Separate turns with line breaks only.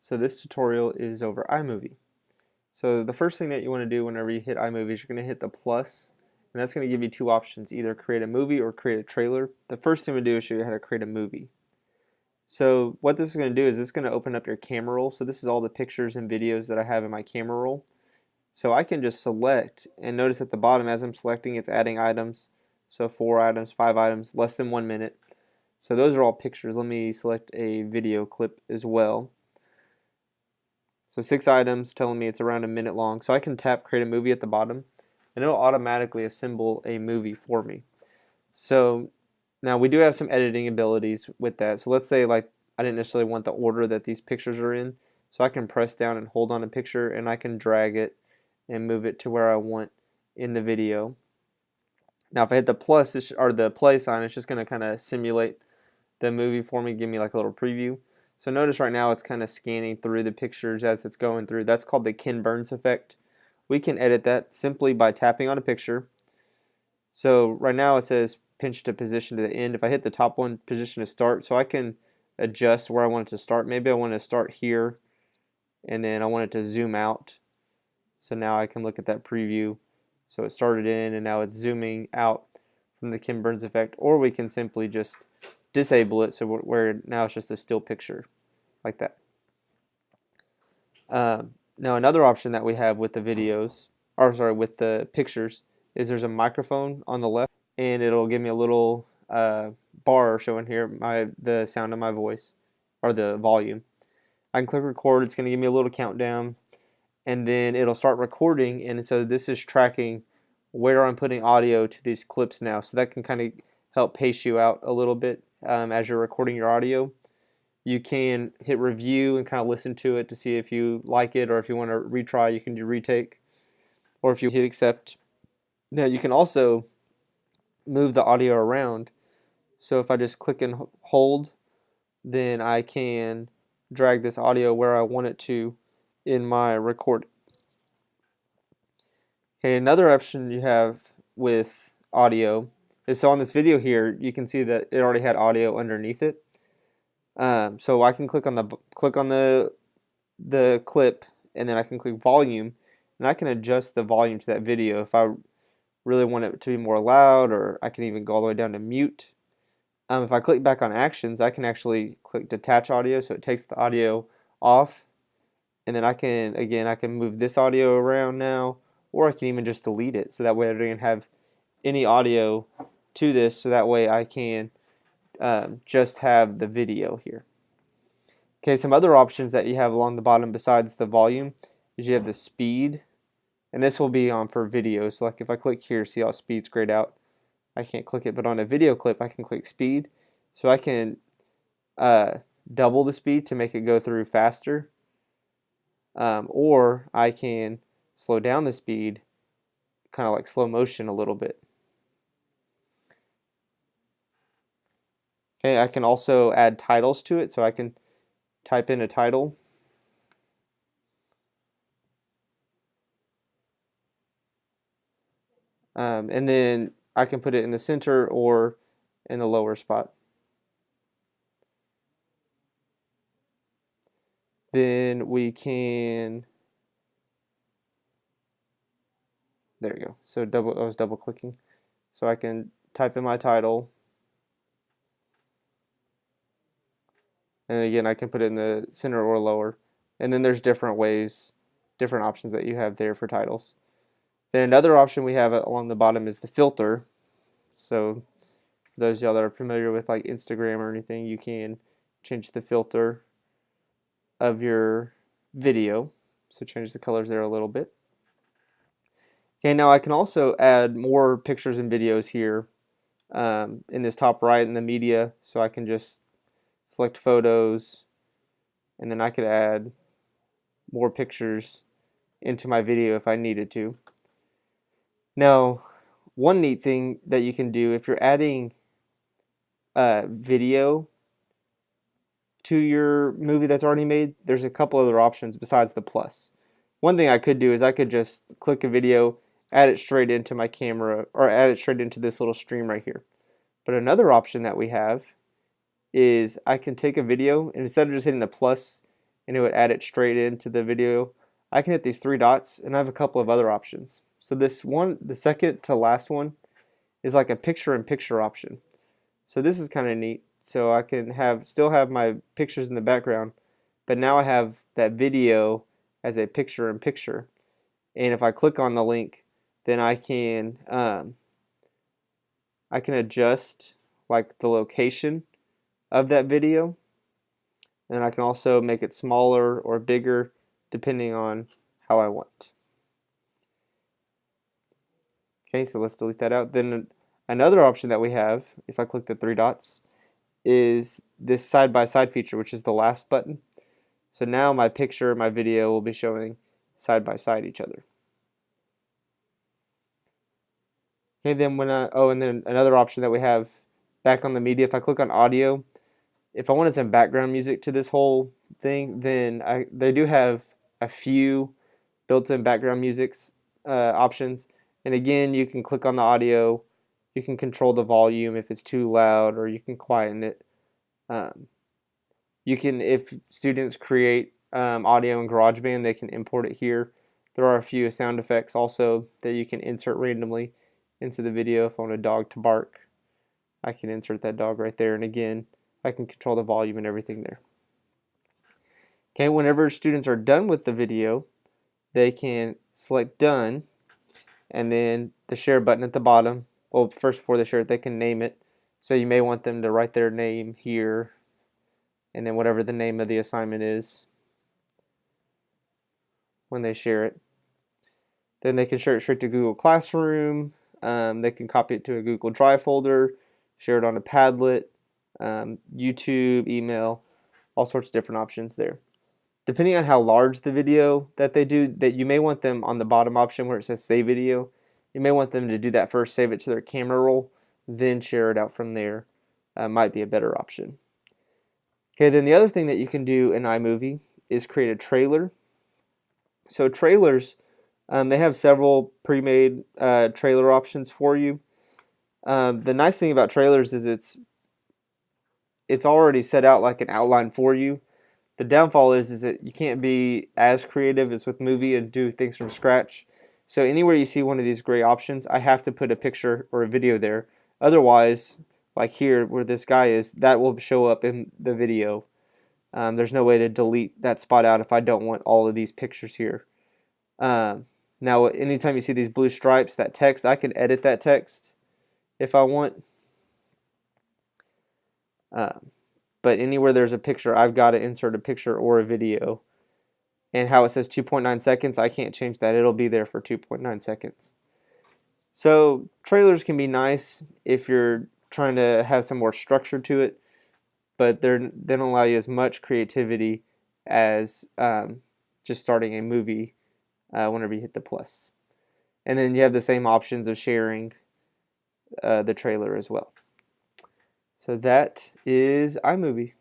So this tutorial is over iMovie. So the first thing that you want to do whenever you hit iMovie is you're going to hit the plus, and that's going to give you two options, either create a movie or create a trailer. The first thing we do is show you how to create a movie. So what this is going to do is it's going to open up your camera roll. So this is all the pictures and videos that I have in my camera roll. So I can just select, and notice at the bottom as I'm selecting it's adding items. So 4 items, 5 items, less than 1 minute. So those are all pictures. Let me select a video clip as well. So 6 items telling me it's around a minute long. So I can tap create a movie at the bottom and it'll automatically assemble a movie for me. So now we do have some editing abilities with that. So let's say like I didn't necessarily want the order that these pictures are in. So I can press down and hold on a picture and I can drag it and move it to where I want in the video. Now if I hit the plus or the play sign, it's just going to kind of simulate the movie for me, give me like a little preview. So notice right now it's kind of scanning through the pictures as it's going through. That's called the Ken Burns effect. We can edit that simply by tapping on a picture. So right now it says pinch to position to the end. If I hit the top one, position to start, so I can adjust where I want it to start. Maybe I want to start here and then I want it to zoom out. So now I can look at that preview. So it started in and now it's zooming out from the Ken Burns effect, or we can simply just disable it so where now it's just a still picture like that. Now another option that we have with the videos, or sorry, with the pictures, is there's a microphone on the left and it'll give me a little bar showing here the sound of my voice or the volume. I can click record, it's going to give me a little countdown and then it'll start recording, and so this is tracking where I'm putting audio to these clips now, so that can kind of help pace you out a little bit as you're recording your audio. You can hit review and kind of listen to it to see if you like it, or if you want to retry you can do retake, or if you hit accept. Now you can also move the audio around, so if I just click and hold, then I can drag this audio where I want it to in my recording. Okay, another option you have with audio is, so on this video here you can see that it already had audio underneath it. So I can click on the clip, and then I can click volume, and I can adjust the volume to that video if I really want it to be more loud, or I can even go all the way down to mute. If I click back on actions, I can actually click detach audio, so it takes the audio off, and then I can move this audio around now, or I can even just delete it, so that way I don't have any audio to this, so that way I can just have the video here. Okay, some other options that you have along the bottom besides the volume is you have the speed, and this will be on for video. So like if I click here, see how speed's grayed out. I can't click it, but on a video clip I can click speed, so I can double the speed to make it go through faster, or I can slow down the speed, kind of like slow motion a little bit. Okay, I can also add titles to it, so I can type in a title. And then I can put it in the center or in the lower spot. Then we can, there you go. So I was double clicking. So I can type in my title. And again, I can put it in the center or lower. And then there's different ways, different options that you have there for titles. Then another option we have along the bottom is the filter. So for those of y'all that are familiar with like Instagram or anything, you can change the filter of your video. So change the colors there a little bit. Okay, now I can also add more pictures and videos here in this top right in the media. So I can just select photos, and then I could add more pictures into my video if I needed to. Now, one neat thing that you can do if you're adding video to your movie that's already made, there's a couple other options besides the plus. One thing I could do is I could just click a video, add it straight into my camera, or add it straight into this little stream right here. But another option that we have is I can take a video, and instead of just hitting the plus and it would add it straight into the video, I can hit these three dots and I have a couple of other options. So this one, the second to last one, is like a picture-in-picture option. So this is kind of neat. So I can still have my pictures in the background, but now I have that video as a picture-in-picture. And if I click on the link, then I can adjust like the location of that video, and I can also make it smaller or bigger depending on how I want. Okay, so let's delete that out. Then another option that we have, if I click the three dots, is this side-by-side feature, which is the last button. So now my picture and my video will be showing side by side each other. Okay, then and then another option that we have back on the media, if I click on audio, if I wanted some background music to this whole thing, then they do have a few built-in background musics options. And again, you can click on the audio, you can control the volume if it's too loud, or you can quieten it. You can, if students create audio in GarageBand, they can import it here. There are a few sound effects also that you can insert randomly into the video. If I want a dog to bark, I can insert that dog right there, and again, I can control the volume and everything there. Okay, whenever students are done with the video, they can select done, and then the share button at the bottom. Well, first before they share it, they can name it. So you may want them to write their name here, and then whatever the name of the assignment is when they share it. Then they can share it straight to Google Classroom. They can copy it to a Google Drive folder, share it on a Padlet, YouTube, email, all sorts of different options there. Depending on how large the video that they do, that you may want them on the bottom option where it says save video, you may want them to do that first, save it to their camera roll, then share it out from there. Might be a better option. Okay, then the other thing that you can do in iMovie is create a trailer. So trailers, they have several pre-made trailer options for you. The nice thing about trailers is it's already set out like an outline for you. The downfall is that you can't be as creative as with movie and do things from scratch. So anywhere you see one of these gray options, I have to put a picture or a video there. Otherwise, like here where this guy is, that will show up in the video. There's no way to delete that spot out if I don't want all of these pictures here. Now, anytime you see these blue stripes, that text, I can edit that text if I want. But anywhere there's a picture, I've got to insert a picture or a video. And how it says 2.9 seconds, I can't change that. It'll be there for 2.9 seconds. So trailers can be nice if you're trying to have some more structure to it, but they don't allow you as much creativity as just starting a movie whenever you hit the plus. And then you have the same options of sharing the trailer as well. So that is iMovie.